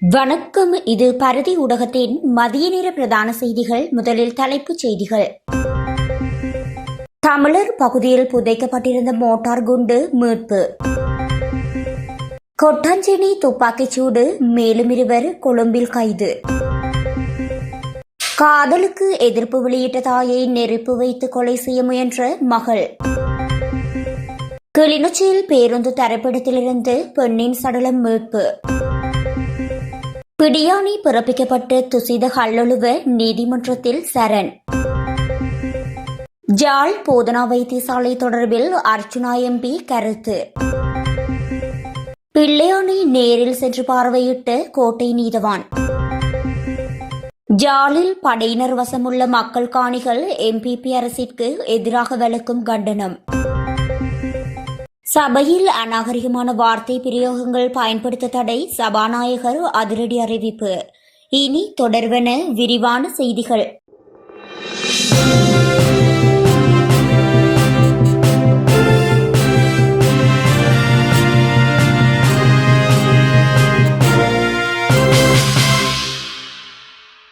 வணக்கம். இது பரதி ஊடகத்தின் மதிய நேர பிரதான செய்திகள். முதலில் தலைப்புச் செய்திகள். தமிழர் பகுதியில் புதைக்கப்பட்டிருந்த மோட்டார் குண்டு மீட்பு. கொட்டாஞ்சேரி துப்பாக்கிச்சூடு, மேலும் இருவர் கொழும்பில் கைது. காதலுக்கு எதிர்ப்பு வெளியிட்ட தாயை நெருப்பு வைத்து கொலை செய்ய முயன்ற மகள். கிளிநொச்சியில் பேருந்து தரைப்படத்திலிருந்து பெண்ணின் சடலம் மீட்பு. பிடியாணை பிறப்பிக்கப்பட்ட துசித ஹல்லொழுவ நீதிமன்றத்தில் சரண். ஜாழ் போதனா வைத்தியசாலை தொடர்பில் அர்ச்சுனா எம்பி கருத்து. பிள்ளையானை நேரில் சென்று பார்வையிட்ட கோட்டை நீதவான். ஜாலில் படையினர் வசமுள்ள மக்கள் காணிகள் எம்பிபி அரசிற்கு எதிராக வழக்கும் கண்டனம். சபையில் அநாகரிகமான வார்த்தை பிரயோகங்கள் பயன்படுத்த தடை, சபாநாயகர் அதிரடி அறிவிப்பு. இனி தொடர்வன விரிவான செய்திகள்.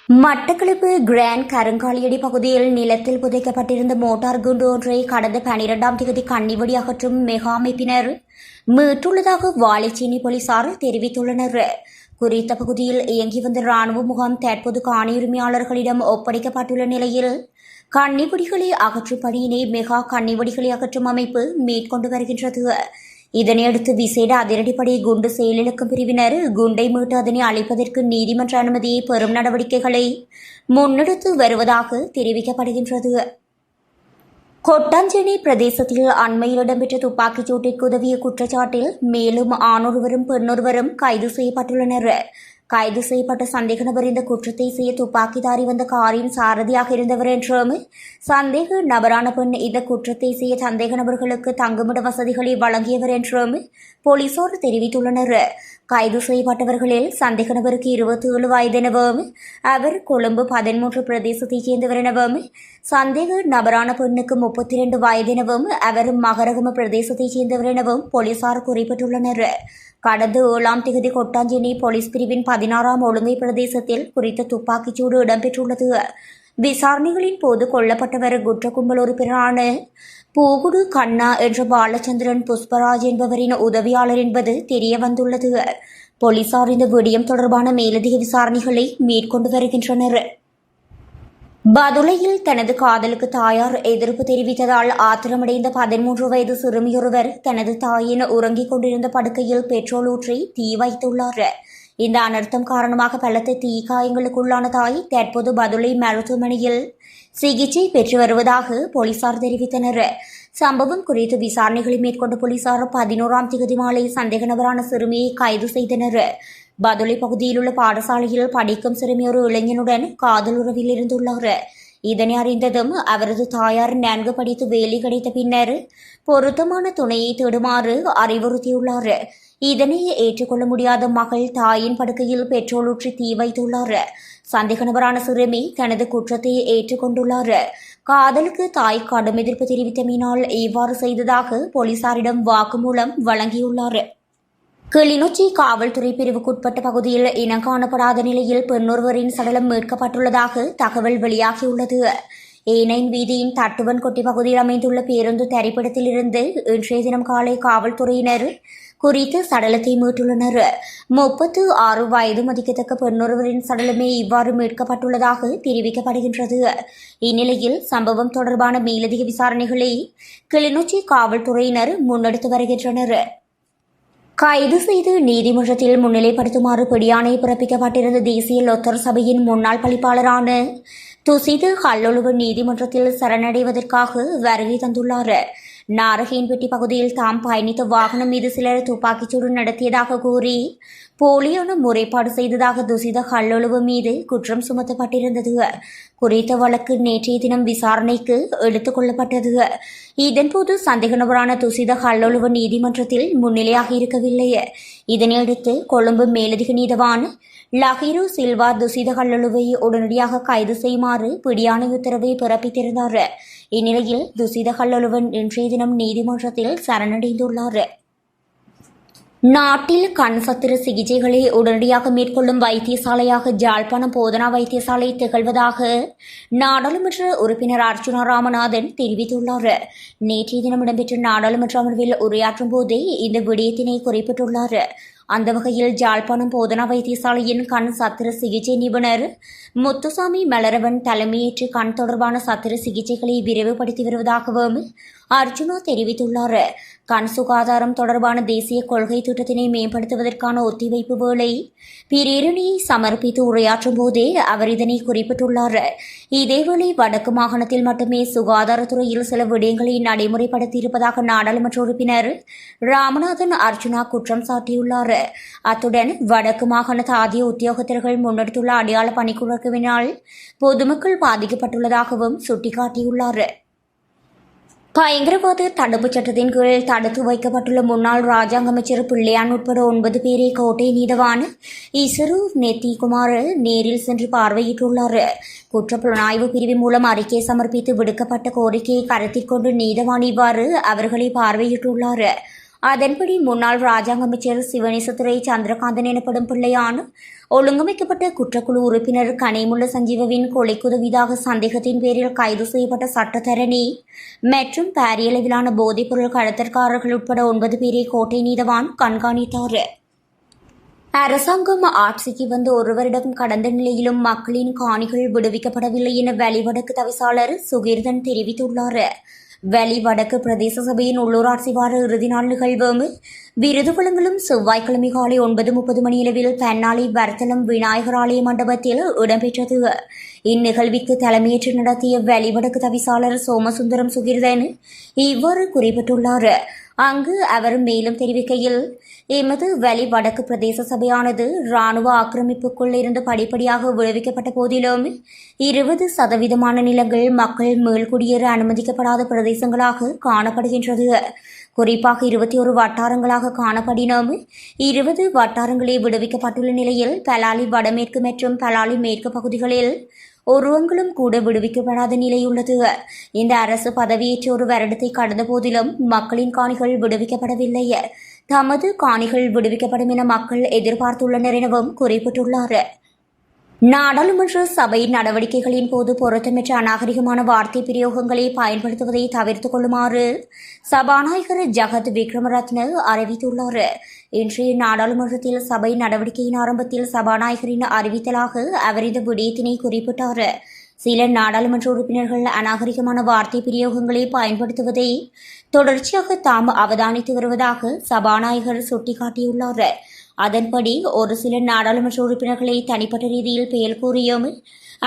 மட்டக்களப்பு கிராண்ட் கருங்காலியடி பகுதியில் நிலத்தில் புதைக்கப்பட்டிருந்த மோட்டார் குண்டு ஒன்றை கடந்த 12ஆம் தேதி கன்னிவெடி அகற்றும் மெகா அமைப்பினர் மீட்டுள்ளதாக வாழைச்சேனை போலீசார் தெரிவித்துள்ளனர். குறித்த பகுதியில் இயங்கி வந்த ராணுவ முகாம் தற்போது காணியுரிமையாளர்களிடம் ஒப்படைக்கப்பட்டுள்ள நிலையில் கன்னிவெடிகளை அகற்றும் பணியினை மெகா கன்னிவெடிகளை அகற்றும் அமைப்பு மேற்கொண்டு வருகின்றது. இதனையடுத்து விசேட அதிரடிப்படை குண்டு செயலிழக்கும் பிரிவினர் குண்டை மீட்டு அதனை அழிப்பதற்கு நீதிமன்ற அனுமதியை பெறும் நடவடிக்கைகளை முன்னெடுத்து வருவதாக தெரிவிக்கப்படுகின்றது. கொட்டாஞ்சேரி பிரதேசத்தில் அண்மையில் இடம்பெற்ற துப்பாக்கிச் சூட்டிற்கு உதவிய குற்றச்சாட்டில் மேலும் ஆணொருவரும் பெண்ணொருவரும் கைது செய்யப்பட்டுள்ளனர். கைது செய்யப்பட்ட சந்தேக நபர் இந்த குற்றத்தை செய்ய துப்பாக்கிதாரி வந்த காரின் சாரதியாக இருந்தவர் என்றும், சந்தேக நபரான பெண் இந்த குற்றத்தை செய்ய சந்தேக நபர்களுக்கு தங்குமிட வசதிகளை வழங்கியவர் என்றும் போலீசார் தெரிவித்துள்ளனர். கைது செய்யப்பட்டவர்களில் சந்தேக நபருக்கு 27 வயது எனவும், அவர் கொழும்பு 13 பிரதேசத்தைச் சேர்ந்தவர் எனவும், சந்தேக நபரான பெண்ணுக்கு 32 வயது எனவும், அவர் மகரகம பிரதேசத்தைச் சேர்ந்தவர் எனவும் போலீசார் குறிப்பிட்டுள்ளனர். கடந்த 7ஆம் தேதி கொட்டாஞ்சேரி போலீஸ் பிரிவின் 16ஆம் ஒழுங்கை பிரதேசத்தில் குறித்த துப்பாக்கிச்சூடு இடம்பெற்றுள்ளது. விசாரணைகளின் போது கொல்லப்பட்டவர் குற்ற கும்பல் உறுப்பினரான பூகுடு கண்ணா என்ற பாலச்சந்திரன் புஷ்பராஜ் என்பவரின் உதவியாளர் என்பது தெரியவந்துள்ளது. போலீசார் இந்த விடயம் தொடர்பான மேலதிக விசாரணைகளை மேற்கொண்டு வருகின்றனர். பதுளையில் தனது காதலுக்கு தாயார் எதிர்ப்பு தெரிவித்ததால் ஆத்திரமடைந்த 13 வயது சிறுமியொருவர் தனது தாயின் உறங்கிக் கொண்டிருந்த படுக்கையில் பெட்ரோல் ஊற்றி தீ வைத்துள்ளார். இந்த அனர்த்தம் காரணமாக பலத்த தீ காயங்களுக்குள்ளான தாய் தற்போது பதுளை மருத்துவமனையில் சிகிச்சை பெற்று வருவதாக போலீசார் தெரிவித்தனர். சம்பவம் குறித்து விசாரணைகளை மேற்கொண்ட போலீசார் 11ஆம் தேதி மாலை சந்தேக நபரான சிறுமியை கைது செய்தனர். பதுளை பகுதியில் உள்ள பாடசாலையில் படிக்கும் சிறுமி ஒரு இளைஞனுடன் காதல் உறவில் இருந்துள்ளார். இதனை அறிந்ததும் அவரது தாயார் நன்கு படித்து வேலை கிடைத்த பின்னர் பொருத்தமான துணையை தேடுமாறு அறிவுறுத்தியுள்ளார். இதனை ஏற்றுக்கொள்ள முடியாத மகள் தாயின் படுக்கையில் பெட்ரோல் ஊற்றி தீ வைத்துள்ளார். சந்தேக நபரான சிறுமி தனது குற்றத்தை ஏற்றுக்கொண்டுள்ளார். காதலுக்கு தாய் கடும் எதிர்ப்பு தெரிவித்தமையினால் இவ்வாறு செய்ததாக போலீசாரிடம் வாக்குமூலம் வழங்கியுள்ளார். கிளிநொச்சி காவல்துறை பிரிவுக்குட்பட்ட பகுதியில் இனம் காணப்படாத நிலையில் பெண்ணொருவரின் சடலம் மீட்கப்பட்டுள்ளதாக தகவல் வெளியாகியுள்ளது. ஏனைன் வீதியின் தட்டுவன்கொட்டி பகுதியில் அமைந்துள்ள பேருந்து தரைப்படத்திலிருந்து இன்றைய தினம் காலை காவல்துறையினர் குறித்து சடலத்தை மீட்டுள்ளனர். 36 வயது மதிக்கத்தக்க பெண்ணொருவரின் சடலமே இவ்வாறு மீட்கப்பட்டுள்ளதாக தெரிவிக்கப்படுகின்றது. இந்நிலையில் சம்பவம் தொடர்பான மேலதிக விசாரணைகளை கிளிநொச்சி காவல்துறையினர் முன்னெடுத்து வருகின்றனர். கைது செய்து நீதிமன்றத்தில் முன்னிலைப்படுத்துமாறு பிடியாணை பிறப்பிக்கப்பட்டிருந்த தேசிய லொத்தர் சபையின் முன்னாள் பணிப்பாளரான துசித ஹல்லொழுவ நீதிமன்றத்தில் சரணடைவதற்காக வருகை தந்துள்ளார். நாரகேன்பட்டி பகுதியில் தாம் பயணித்த வாகனம் மீது சிலர் துப்பாக்கிச்சூடு நடத்தியதாக கூறி போலியான முறைப்பாடு செய்ததாக துசித ஹல்லொழுவ மீது குற்றம் சுமத்தப்பட்டிருந்தது. குறித்த வழக்கு நேற்றைய தினம் விசாரணைக்கு எடுத்துக் கொள்ளப்பட்டது. இதன்போது சந்தேக நபரான துசித ஹல்லொழுவ நீதிமன்றத்தில் முன்னிலையாக இருக்கவில்லை. இதனையடுத்து கொழும்பு மேலதிக நீதவான் லஹீரு சில்வா துசித ஹல்லொழுவை உடனடியாக கைது செய்யுமாறு பிடியாணை உத்தரவை பிறப்பித்திருந்தார். இந்நிலையில் துசித ஹல்லொழுவன் இன்றைய தினம் நீதிமன்றத்தில் சரணடைந்துள்ளார். நாட்டில் கண் சத்திர சிகிச்சைகளை உடனடியாக மேற்கொள்ளும் வைத்தியசாலையாக ஜாழ்ப்பாணம் போதனா வைத்தியசாலை திகழ்வதாக நாடாளுமன்ற உறுப்பினர் அர்ச்சுனா ராமநாதன் தெரிவித்துள்ளார். நேற்றைய தினம் இடம்பெற்ற நாடாளுமன்ற அமர்வில் உரையாற்றும் போதே இந்த விடயத்தினை குறிப்பிட்டுள்ளார். அந்த வகையில் ஜாழ்ப்பாணம் போதனா வைத்தியசாலையின் கண் சத்திர சிகிச்சை நிபுணர் முத்துசாமி மலரவன் தலைமையேற்று கண் தொடர்பான சத்திர சிகிச்சைகளை விரைவுபடுத்தி வருவதாகவும் அர்ஜுனா தெரிவித்துள்ளார். கண் சுகாதாரம் தொடர்பான தேசிய கொள்கை திட்டத்தினை மேம்படுத்துவதற்கான ஒத்திவைப்பு வேளை பிரேரணையை சமர்ப்பித்து உரையாற்றும் போதே அவர் இதனை குறிப்பிட்டுள்ளார். இதேவேளை வடக்கு மாகாணத்தில் மட்டுமே சுகாதாரத்துறையில் சில விடயங்களை நடைமுறைப்படுத்தியிருப்பதாக நாடாளுமன்ற உறுப்பினர் ராமநாதன் அர்ஜுனா குற்றம் சாட்டியுள்ளார். அத்துடன் வடக்கு மாகாண தாதிய உத்தியோகத்தர்கள் முன்னெடுத்துள்ள அடையாள பணிக்குழுவினால் பொதுமக்கள் பாதிக்கப்பட்டுள்ளதாகவும் சுட்டிக்காட்டியுள்ளார். பயங்கரவாத தடுப்புச் சட்டத்தின் கீழ் தடுத்து வைக்கப்பட்டுள்ள முன்னாள் ராஜாங்க அமைச்சர் பிள்ளையான் உட்பட 9 பேரை கோட்டை நீதவான் இசரு நெத்திகுமார் நேரில் சென்று பார்வையிட்டுள்ளார். குற்றப்புலனாய்வு பிரிவு மூலம் அறிக்கை சமர்ப்பித்து விடுக்கப்பட்ட கோரிக்கையை கருத்தில் கொண்டு நீதவான் இவ்வாறு அவர்களை பார்வையிட்டுள்ளார். அதன்படி முன்னாள் ராஜாங்க அமைச்சர் சிவனேசத்துறை சந்திரகாந்தன் எனப்படும் பிள்ளையான் ஒழுங்கமைக்கப்பட்ட குற்றக்குழு உறுப்பினர் கனிமுள்ள சஞ்சீவவின் கொலைக்குதவிதாக சந்தேகத்தின் பேரில் கைது செய்யப்பட்ட சட்டத்தரணி மற்றும் பாரியளவிலான போதைப்பொருள் கடத்தற்காரர்கள் உட்பட 9 பேரை கோட்டை நீதவான் கண்காணித்தார். அரசாங்கம் ஆட்சிக்கு வந்து ஒரு வருடம் கடந்த நிலையிலும் மக்களின் காணிகள் விடுவிக்கப்படவில்லை என வெளிவடக்கு தவிசாளர் சுகீர்தன் தெரிவித்துள்ளார். வெளி வடக்கு பிரதேச சபையின் உள்ளூராட்சி வார இறுதி நாள் நிகழ்வும் விருது வழங்கலும் செவ்வாய்க்கிழமை காலை 9:30 மணியளவில் பெண்ணாளி வர்த்தலம் விநாயகர் ஆலய மண்டபத்தில் இடம்பெற்றது. இந்நிகழ்விற்கு தலைமையேற்று நடத்திய வெளிவடக்கு தவிசாளர் சோமசுந்தரம் சுகீர்தன் இவ்வாறு குறிப்பிட்டுள்ளார். அங்கு அவர் மேலும் தெரிவிக்கையில், எமது வெளி வடக்கு பிரதேச சபையானது இராணுவ ஆக்கிரமிப்புக்குள் இருந்து படிப்படியாக விடுவிக்கப்பட்ட போதிலும் 20% நிலங்கள் மக்கள் மீள்குடியேற அனுமதிக்கப்படாத பிரதேசங்களாக காணப்படுகின்றது. குறிப்பாக 21 வட்டாரங்களாக காணப்படினும் 20 வட்டாரங்களே விடுவிக்கப்பட்டுள்ள நிலையில் பலாலி வடமேற்கு மற்றும் பலாலி மேற்கு பகுதிகளில் ஒருவங்களும் கூட விடுவிக்கப்படாத நிலையுள்ளது. இந்த அரசு பதவியேற்ற ஒரு வருடத்தை கடந்த போதிலும் மக்களின் காணிகள் விடுவிக்கப்படவில்லை. தமது காணிகள் விடுவிக்கப்படும் என மக்கள் எதிர்பார்த்துள்ளனர் எனவும் குறிப்பிட்டுள்ளார். நாடாளுமன்ற சபை நடவடிக்கைகளின் போது பொருத்தமற்ற அநாகரிகமான வார்த்தை பிரயோகங்களை பயன்படுத்துவதை தவிர்த்துக் கொள்ளுமாறு சபாநாயகர் ஜகத் விக்ரமரத்ன அறிவித்துள்ளார். இன்றைய நாடாளுமன்றத்தில் சபை நடவடிக்கையின் ஆரம்பத்தில் சபாநாயகரின் அறிவித்தலாக அவர் இந்த விடயத்தினை குறிப்பிட்டார். சில நாடாளுமன்ற உறுப்பினர்கள் அநாகரிகமான வார்த்தை பிரயோகங்களை பயன்படுத்துவதை தொடர்ச்சியாக தாம் அவதானித்து வருவதாக சபாநாயகர் சுட்டிக்காட்டியுள்ளார். அதன்படி ஒரு சில நாடாளுமன்ற உறுப்பினர்களை தனிப்பட்ட ரீதியில் பெயர் கூறியும்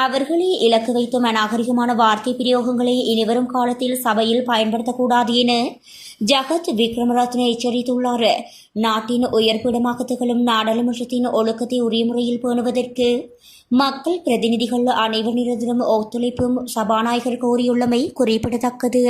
அவர்களை இலக்கு வைத்தும் அநாகரிகமான வார்த்தை பிரயோகங்களை இனிவரும் காலத்தில் சபையில் பயன்படுத்தக்கூடாது என ஜகத் விக்ரமரத்ன எச்சரித்துள்ளார். நாட்டின் உயர்பிடமாக திகழும் நாடாளுமன்றத்தின் ஒழுக்கத்தை உரிய முறையில் பேணுவதற்கு மக்கள் பிரதிநிதிகள் அனைவரிடத்திலும் ஒத்துழைப்பும் சபாநாயகர் கோரியுள்ளமை குறிப்பிடத்தக்கது.